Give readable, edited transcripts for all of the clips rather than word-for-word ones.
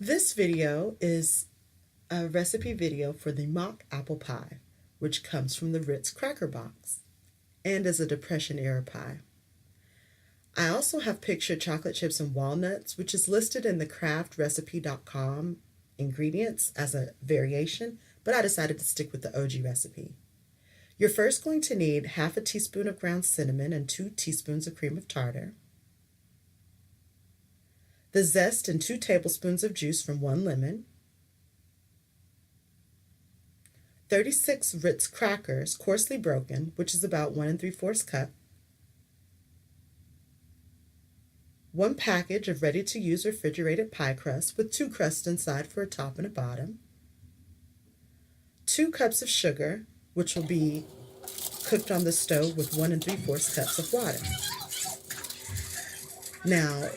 This video is a recipe video for the mock apple pie, which comes from the Ritz Cracker Box and is a Depression-era pie. I also have pictured chocolate chips and walnuts, which is listed in the craftrecipe.com ingredients as a variation, but I decided to stick with the OG recipe. You're first going to need half a teaspoon of ground cinnamon and 2 teaspoons of cream of tartar, the zest and 2 tablespoons of juice from 1 lemon, 36 Ritz crackers, coarsely broken, which is about 1 3/4 cup, 1 package of ready-to-use refrigerated pie crust with 2 crusts inside for a top and a bottom, 2 cups of sugar, which will be cooked on the stove with 1 3/4 cups of water. Now,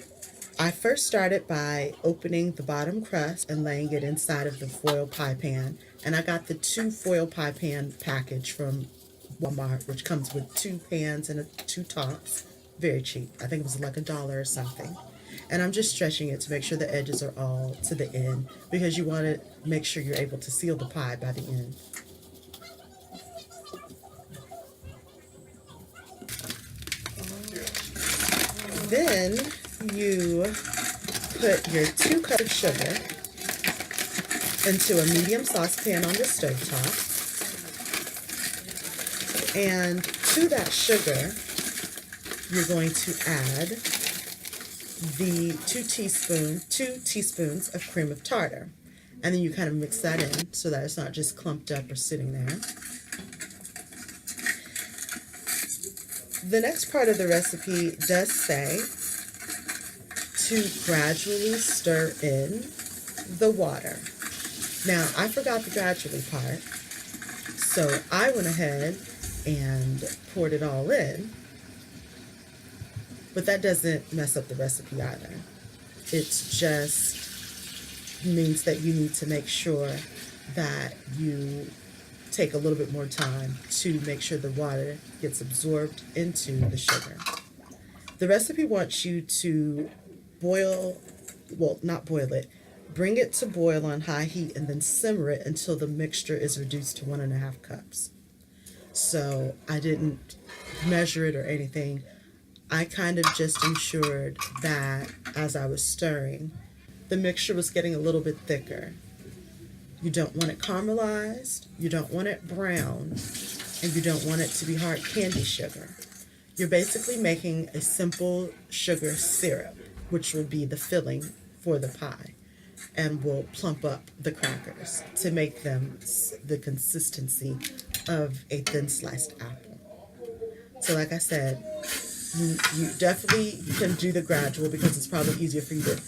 I first started by opening the bottom crust and laying it inside of the foil pie pan, and I got the 2 foil pie pan package from Walmart, which comes with 2 pans and 2 tops. Very cheap. I think it was like $1 or something. And I'm just stretching it to make sure the edges are all to the end, because you want to make sure you're able to seal the pie by the end. Then you put your 2 cups of sugar into a medium saucepan on the stovetop. And to that sugar, you're going to add the 2 teaspoons of cream of tartar. And then you kind of mix that in so that it's not just clumped up or sitting there. The next part of the recipe does say to gradually stir in the water. Now, I forgot the gradually part, so I went ahead and poured it all in, but that doesn't mess up the recipe either. It just means that you need to make sure that you take a little bit more time to make sure the water gets absorbed into the sugar. The recipe wants you to bring it to boil on high heat and then simmer it until the mixture is reduced to 1 1/2 cups. So I didn't measure it or anything. I kind of just ensured that as I was stirring, the mixture was getting a little bit thicker. You don't want it caramelized, you don't want it brown, and you don't want it to be hard candy sugar. You're basically making a simple sugar syrup, which will be the filling for the pie, and will plump up the crackers to make them the consistency of a thin sliced apple. So like I said, you definitely can do the gradual because it's probably easier for you to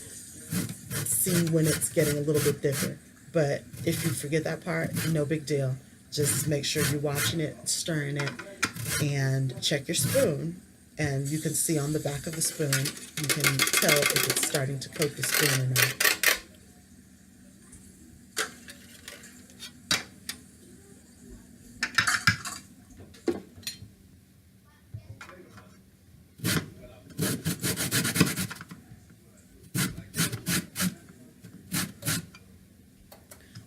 see when it's getting a little bit thicker. But if you forget that part, no big deal. Just make sure you're watching it, stirring it, and check your spoon. And you can see on the back of the spoon, you can tell if it's starting to coat the spoon or not.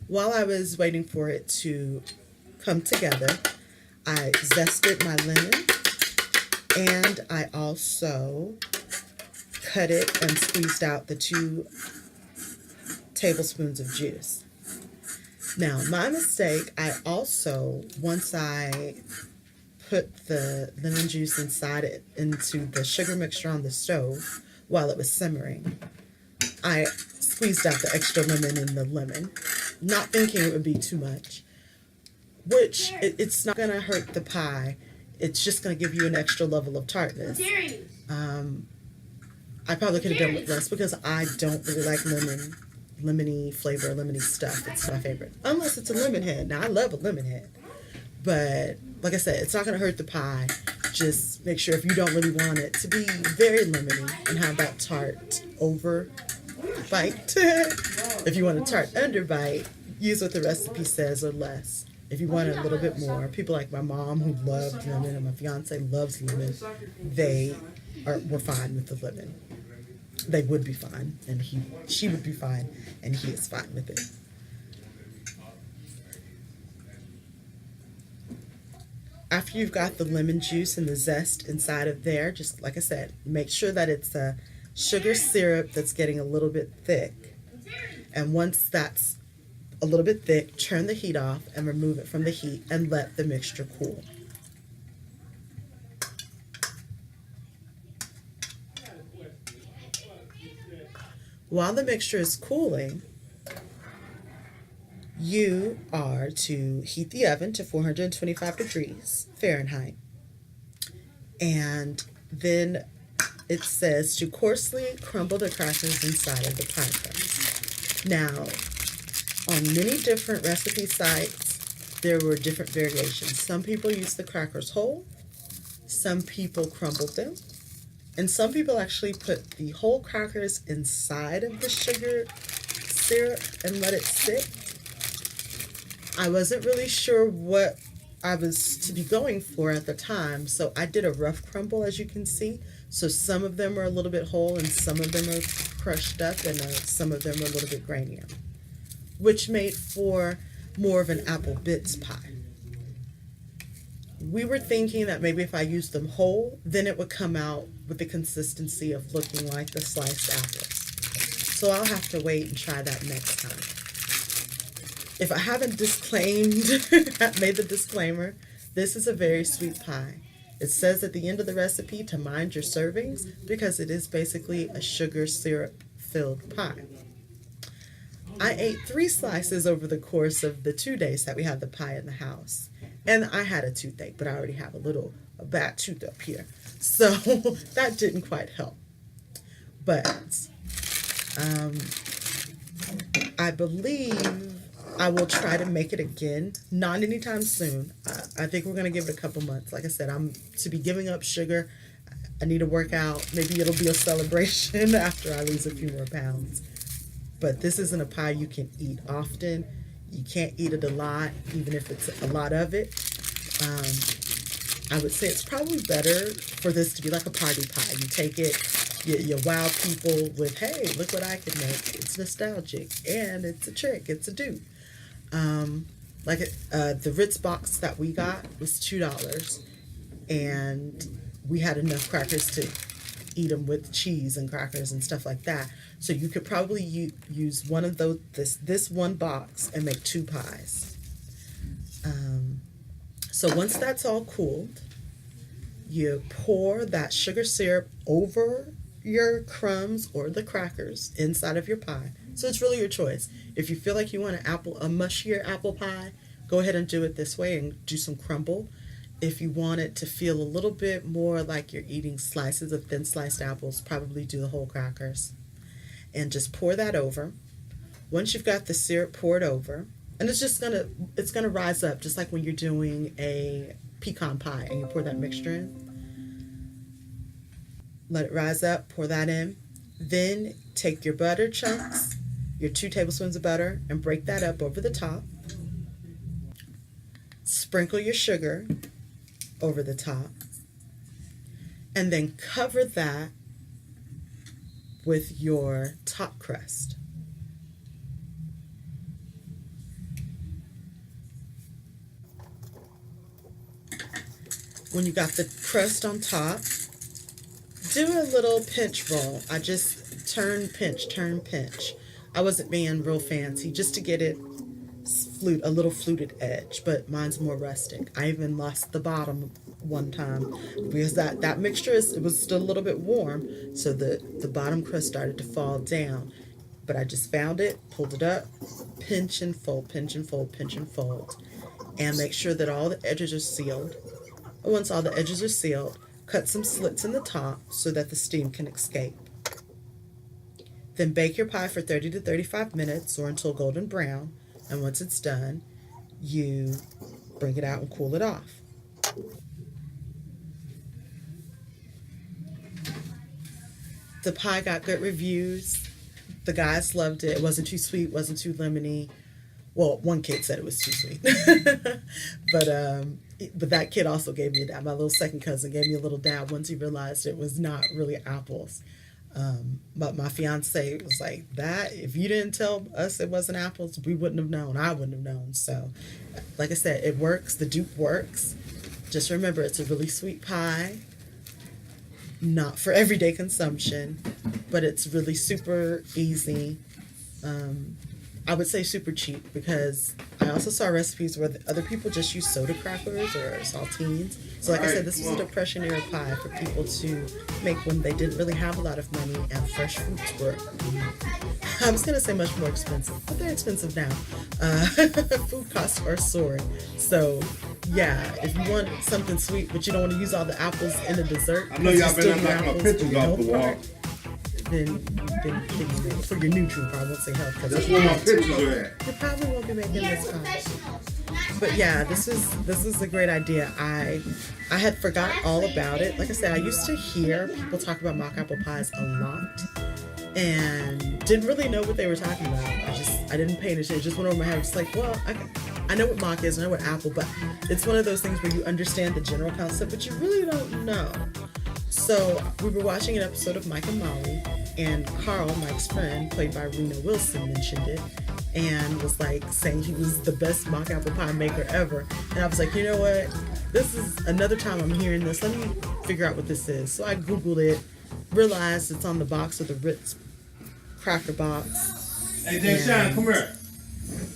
While I was waiting for it to come together, I zested my lemon, and I also cut it and squeezed out the 2 tablespoons of juice. Now, my mistake, I also, once I put the lemon juice into the sugar mixture on the stove while it was simmering, I squeezed out the extra lemon in the lemon, not thinking it would be too much, which it's not going to hurt the pie. It's just going to give you an extra level of tartness. I probably could have done with less because I don't really like lemony flavor, lemony stuff. It's my favorite, unless it's a lemon head. Now, I love a lemon head, but like I said, it's not going to hurt the pie. Just make sure if you don't really want it to be very lemony and have that tart over bite. If you want a tart under bite, use what the recipe says or less. If you want it a little bit more, people like my mom who loved lemon and my fiance loves lemon, were fine with the lemon. They would be fine, and she would be fine, and he is fine with it. After you've got the lemon juice and the zest inside of there, just like I said, make sure that it's a sugar syrup that's getting a little bit thick. And once that's a little bit thick, turn the heat off and remove it from the heat and let the mixture cool. While the mixture is cooling, you are to heat the oven to 425 degrees Fahrenheit. And then it says to coarsely crumble the crackers inside of the pie crust. Now, on many different recipe sites, there were different variations. Some people used the crackers whole, some people crumbled them, and some people actually put the whole crackers inside of the sugar syrup and let it sit. I wasn't really sure what I was to be going for at the time, so I did a rough crumble, as you can see. So some of them are a little bit whole and some of them are crushed up, and some of them are a little bit grainier, which made for more of an apple bits pie. We were thinking that maybe if I used them whole, then it would come out with the consistency of looking like the sliced apples. So I'll have to wait and try that next time. If I haven't made the disclaimer, this is a very sweet pie. It says at the end of the recipe to mind your servings because it is basically a sugar syrup filled pie. I ate 3 slices over the course of the 2 days that we had the pie in the house. And I had a toothache, but I already have a bad tooth up here. So that didn't quite help. But I believe I will try to make it again. Not anytime soon. I think we're going to give it a couple months. Like I said, I'm to be giving up sugar. I need to work out. Maybe it'll be a celebration after I lose a few more pounds. But this isn't a pie you can eat often. You can't eat it a lot, even if it's a lot of it. I would say it's probably better for this to be like a party pie. You take it, you wow people with, hey, look what I can make. It's nostalgic, and it's a trick. It's a dupe. The Ritz box that we got was $2, and we had enough crackers to eat them with cheese and crackers and stuff like that. So you could probably use one of those, this one box, and make 2 pies. So once that's all cooled, you pour that sugar syrup over your crumbs or the crackers inside of your pie. So it's really your choice. If you feel like you want a mushier apple pie, go ahead and do it this way and do some crumble. If you want it to feel a little bit more like you're eating slices of thin sliced apples, probably do the whole crackers. And just pour that over. Once you've got the syrup poured over, and it's gonna rise up just like when you're doing a pecan pie and you pour that mixture in. Let it rise up, pour that in. Then take your butter chunks, your 2 tablespoons of butter, and break that up over the top. Sprinkle your sugar over the top, and then cover that with your top crust. When you got the crust on top, do a little pinch roll. I just turn, pinch. I wasn't being real fancy, just to get it a little fluted edge, but mine's more rustic. I even lost the bottom one time because that mixture it was still a little bit warm, so the bottom crust started to fall down. But I just found it, pulled it up, pinch and fold, pinch and fold, pinch and fold, and make sure that all the edges are sealed. Once all the edges are sealed, cut some slits in the top so that the steam can escape. Then bake your pie for 30 to 35 minutes or until golden brown, and once it's done, you bring it out and cool it off. The pie got good reviews. The guys loved it. It wasn't too sweet, wasn't too lemony. Well, one kid said it was too sweet. But that kid also gave me a dab. My little second cousin gave me a little dab once he realized it was not really apples. But my fiance was like, that, if you didn't tell us it wasn't apples, we wouldn't have known. I wouldn't have known. So, like I said, it works. The dupe works. Just remember, it's a really sweet pie, not for everyday consumption, but it's really super easy. I would say super cheap, because I also saw recipes where other people just use soda crackers or saltines. So, like I said, this was a Depression era pie for people to make when they didn't really have a lot of money and fresh fruits were, I was going to say much more expensive, but they're expensive now. Food costs are soaring. So, yeah, if you want something sweet, but you don't want to use all the apples in the dessert, I know y'all been still knocking my pictures off the wall. then for your nutrient, I won't say health, because That's where my pictures are at. you probably won't be making this pie. But yeah, this is a great idea. I had forgot all about it. Like I said, I used to hear people talk about mock apple pies a lot, and didn't really know what they were talking about. I didn't pay attention. It just went over my head. It's like, well, I know what mock is, I know what apple, but it's one of those things where you understand the general concept, but you really don't know. So we were watching an episode of Mike and Molly, and Carl, Mike's friend, played by Reno Wilson, mentioned it and was like saying he was the best mock apple pie maker ever. And I was like, you know what? This is another time I'm hearing this. Let me figure out what this is. So I Googled it, realized it's on the box of the Ritz cracker box. Hey, Deshaun, come here.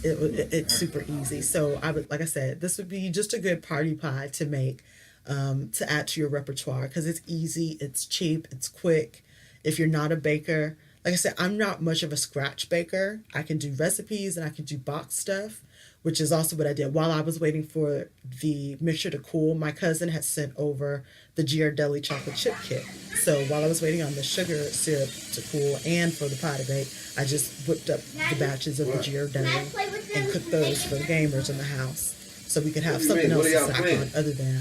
It's super easy. So I would, like I said, this would be just a good party pie to make, to add to your repertoire, because it's easy, it's cheap, it's quick. If you're not a baker, like I said, I'm not much of a scratch baker. I can do recipes and I can do box stuff, which is also what I did while I was waiting for the mixture to cool. My cousin had sent over the Ghirardelli chocolate chip kit. So while I was waiting on the sugar syrup to cool and for the pie to bake, I just whipped up the batches of the Ghirardelli and cooked those for gamers in the house, so we could have something else to snack on other than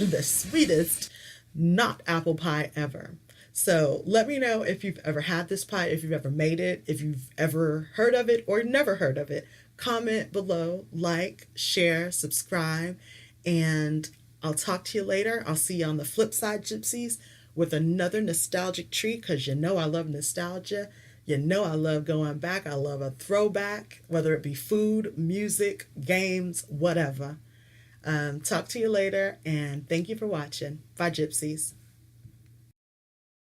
the sweetest not apple pie ever. So let me know if you've ever had this pie, if you've ever made it, if you've ever heard of it or never heard of it. Comment below, like, share, subscribe, and I'll talk to you later. I'll see you on the flip side, Gypsies, with another nostalgic treat, because you know I love nostalgia. You know I love going back. I love a throwback, whether it be food, music, games, whatever. Talk to you later, and thank you for watching. Bye, Gypsies.